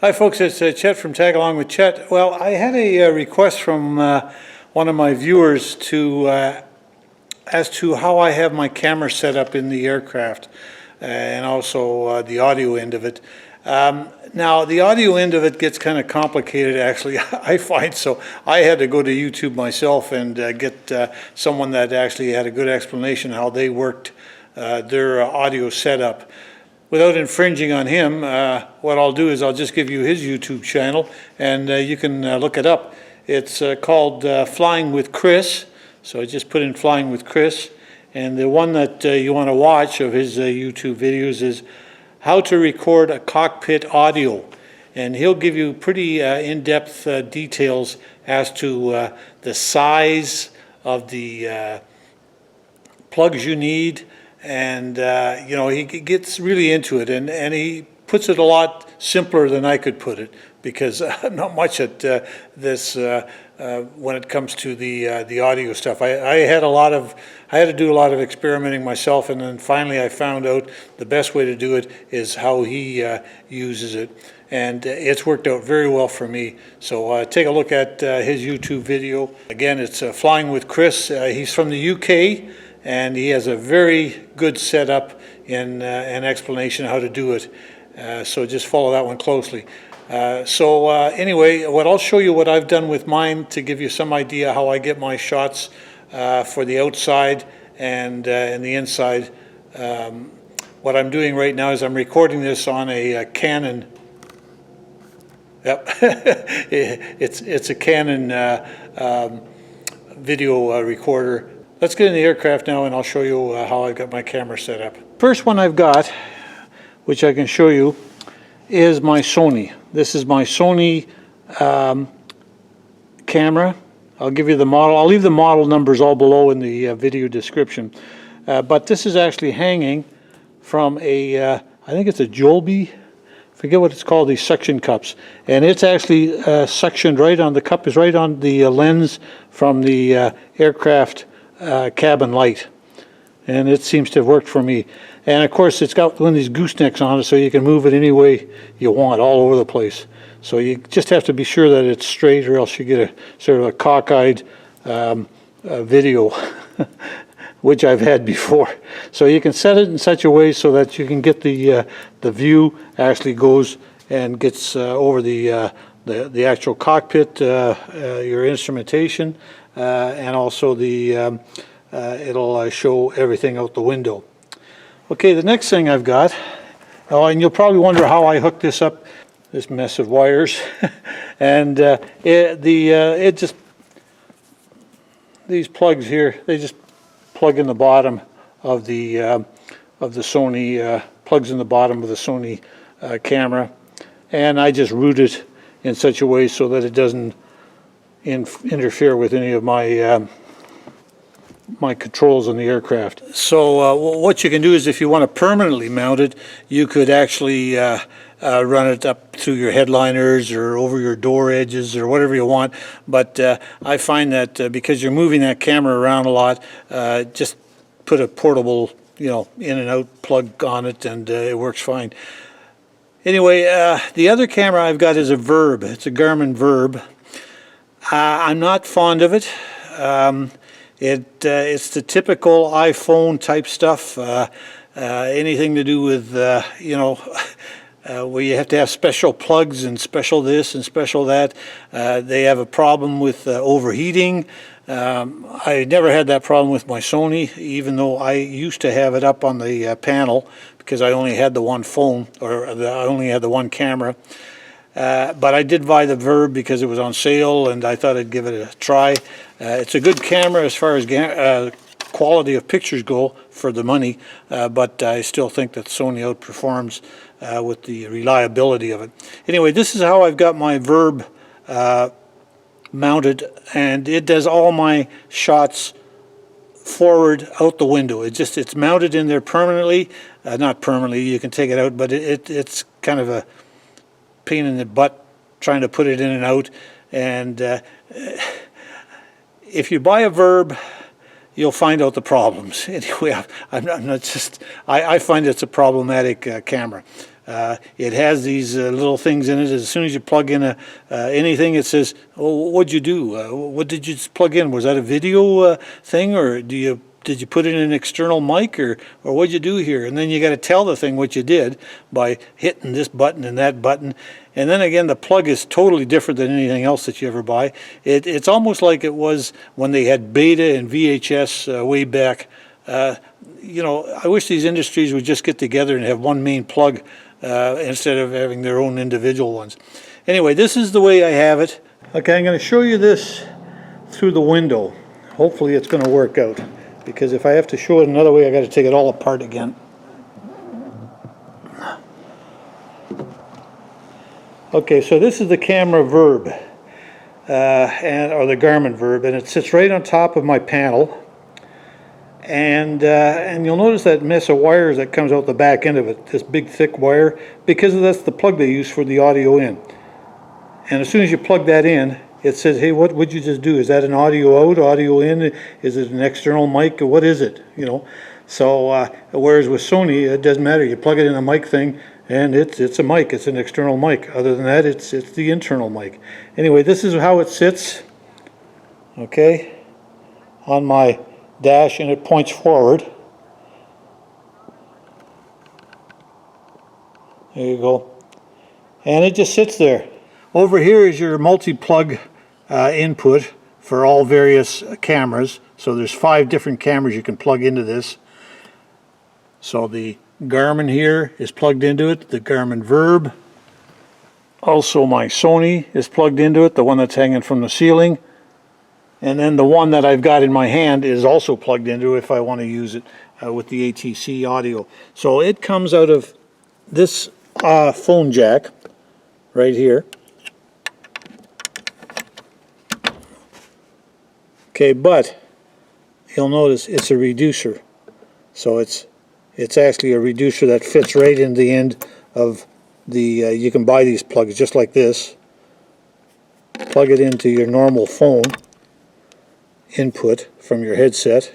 Hi folks, it's Chet from Tag Along with Chet. Well, I had a request from one of my viewers as to how I have my camera set up in the aircraft and also the audio end of it. Now the audio end of it gets kind of complicated actually, I find, so I had to go to YouTube myself and get someone that actually had a good explanation how they worked their audio setup. Without infringing on him, what I'll do is I'll just give you his YouTube channel and you can look it up. It's called Flying with Chris. So I just put in Flying with Chris. And the one that you want to watch of his YouTube videos is how to record a cockpit audio. And he'll give you pretty in-depth details as to the size of the plugs you need. And you know, he gets really into it, and he puts it a lot simpler than I could put it, because I'm not much at this when it comes to the audio stuff. I had to do a lot of experimenting myself, and then finally I found out the best way to do it is how he uses it, and it's worked out very well for me. So take a look at his YouTube video. Again, it's Flying with Chris. He's from the UK. And he has a very good setup in an explanation how to do it. So just follow that one closely. Anyway, what I'll show you what I've done with mine to give you some idea how I get my shots for the outside and the inside. What I'm doing right now is I'm recording this on a Canon. Yep, it's a Canon video recorder. Let's get in the aircraft now and I'll show you how I've got my camera set up. First one I've got, which I can show you, is my Sony. This is my Sony camera. I'll give you the model. I'll leave the model numbers all below in the video description. But this is actually hanging from a, I think it's a Joby. Forget what it's called, these suction cups. And it's actually suctioned right on, the cup is right on the lens from the aircraft cabin light, and it seems to have worked for me. And of course it's got one of these goosenecks on it, so you can move it any way you want all over the place. So you just have to be sure that it's straight, or else you get a sort of a cockeyed video which I've had before. So you can set it in such a way so that you can get the view actually goes and gets over the actual cockpit, your instrumentation, and also the it'll show everything out the window. Okay, the next thing I've got, oh, and you'll probably wonder how I hooked this up, this mess of wires, and it just, these plugs here, they just plug in the bottom of the Sony, plugs in the bottom of the Sony camera, and I just route it in such a way so that it doesn't interfere with any of my my controls on the aircraft. So what you can do is, if you want to permanently mount it, you could actually run it up through your headliners or over your door edges or whatever you want. But I find that because you're moving that camera around a lot, just put a portable, you know, in and out plug on it, and it works fine. Anyway, the other camera I've got is a Virb. It's a Garmin Virb. I'm not fond of it. It's the typical iPhone type stuff. Anything to do with, you know, where you have to have special plugs and special this and special that. They have a problem with overheating. I never had that problem with my Sony, even though I used to have it up on the panel because I only had the one phone, or I only had the one camera. But I did buy the Virb because it was on sale, and I thought I'd give it a try. It's a good camera as far as quality of pictures go for the money, but I still think that Sony outperforms with the reliability of it. Anyway, this is how I've got my Virb mounted, and it does all my shots forward out the window. It's mounted in there permanently. Not permanently, you can take it out, but it's kind of a pain in the butt trying to put it in and out. And if you buy a Virb, you'll find out the problems. Anyway, I'm not just, I find it's a problematic camera. It has these little things in it. As soon as you plug in anything, it says, "Oh, what'd you do? What did you just plug in? Was that a video thing, or did you put in an external mic, or what'd you do here?" And then you got to tell the thing what you did by hitting this button and that button. And then again, the plug is totally different than anything else that you ever buy. It's almost like it was when they had beta and VHS way back. You know, I wish these industries would just get together and have one main plug instead of having their own individual ones. Anyway, this is the way I have it. Okay, I'm going to show you this through the window. Hopefully it's going to work out, because if I have to show it another way, I got to take it all apart again. Okay, so this is the camera Virb, or the Garmin Virb, and it sits right on top of my panel. And you'll notice that mess of wires that comes out the back end of it, this big thick wire, because that's the plug they use for the audio in. And as soon as you plug that in, it says, "Hey, what would you just do? Is that an audio out, audio in? Is it an external mic? What is it?" You know. So whereas with Sony, it doesn't matter. You plug it in a mic thing, and it's a mic. It's an external mic. Other than that, it's the internal mic. Anyway, this is how it sits. Okay, on my dash, and it points forward. There you go. And it just sits there. Over here is your multi-plug input for all various cameras. So there's 5 different cameras you can plug into this. So the Garmin here is plugged into it, the Garmin Virb. Also my Sony is plugged into it, the one that's hanging from the ceiling. And then the one that I've got in my hand is also plugged into if I want to use it with the ATC audio. So it comes out of this phone jack right here. Okay, but you'll notice it's a reducer. So it's actually a reducer that fits right in the end of the, you can buy these plugs just like this. Plug it into your normal phone input from your headset,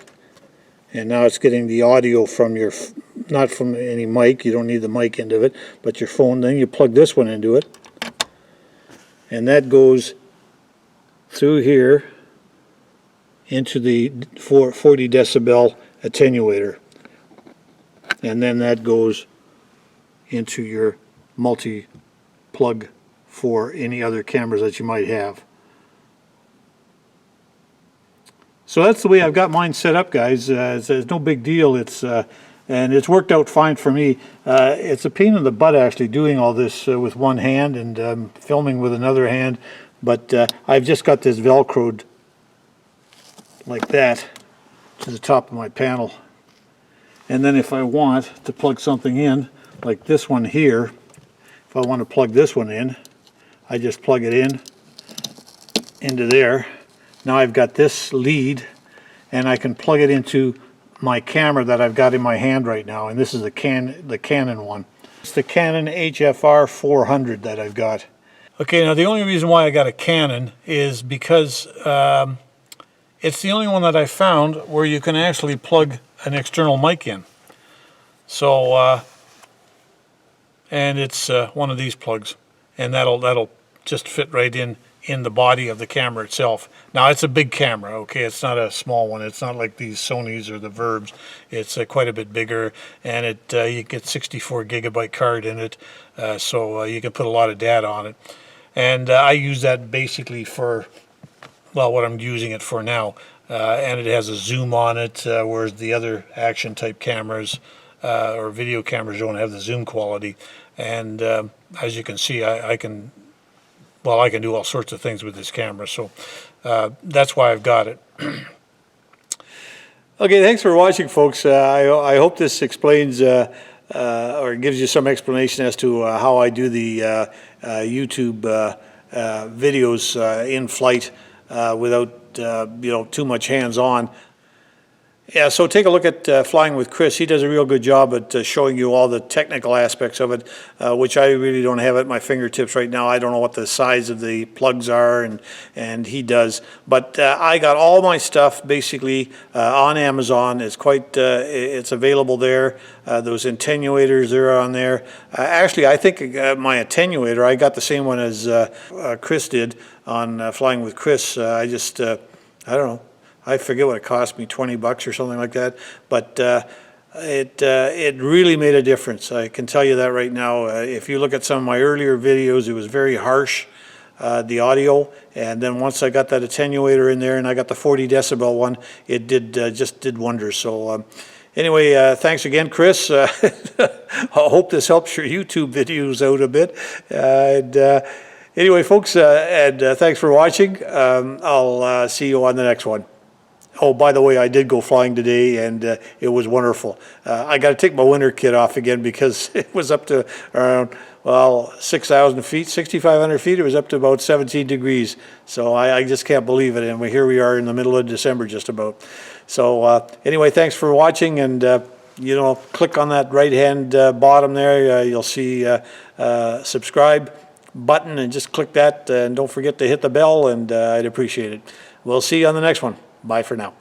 and now it's getting the audio from your, not from any mic, you don't need the mic end of it, but your phone. Then you plug this one into it, and that goes through here into the 40 decibel attenuator, and then that goes into your multi-plug for any other cameras that you might have. So that's the way I've got mine set up, guys. It's no big deal. And it's worked out fine for me. It's a pain in the butt actually doing all this with one hand and filming with another hand. But I've just got this Velcroed like that to the top of my panel. And then if I want to plug something in, like this one here, if I want to plug this one in, I just plug it into there. Now I've got this lead, and I can plug it into my camera that I've got in my hand right now, and this is the Canon one. It's the Canon HFR400 that I've got. Okay, now the only reason why I got a Canon is because it's the only one that I found where you can actually plug an external mic in. So, and it's one of these plugs, and that'll just fit right in the body of the camera itself. Now it's a big camera, okay, it's not a small one. It's not like these Sonys or the Virbs. It's quite a bit bigger, and you get 64 gigabyte card in it, so you can put a lot of data on it. And I use that basically for, well, what I'm using it for now. And it has a zoom on it, whereas the other action type cameras or video cameras don't have the zoom quality. And as you can see, I can do all sorts of things with this camera, so that's why I've got it. Okay, thanks for watching, folks. I hope this explains or gives you some explanation as to how I do the YouTube videos in flight without too much hands-on. Yeah, so take a look at Flying with Chris. He does a real good job at showing you all the technical aspects of it, which I really don't have at my fingertips right now. I don't know what the size of the plugs are, and he does. But I got all my stuff basically on Amazon. It's quite, it's available there. Those attenuators, they're on there. Actually, I think my attenuator, I got the same one as Chris did on Flying with Chris. I don't know. I forget what it cost me, 20 bucks or something like that, but it really made a difference. I can tell you that right now. If you look at some of my earlier videos, it was very harsh, the audio, and then once I got that attenuator in there and I got the 40 decibel one, it did just did wonders. So anyway, thanks again, Chris. I hope this helps your YouTube videos out a bit. Anyway, folks, thanks for watching. I'll see you on the next one. Oh, by the way, I did go flying today, and it was wonderful. I got to take my winter kit off again because it was up to around, well, 6,000 feet, 6,500 feet. It was up to about 17 degrees. So I just can't believe it. And here we are in the middle of December just about. So anyway, thanks for watching. And, you know, click on that right-hand bottom there. You'll see subscribe button, and just click that. And don't forget to hit the bell, and I'd appreciate it. We'll see you on the next one. Bye for now.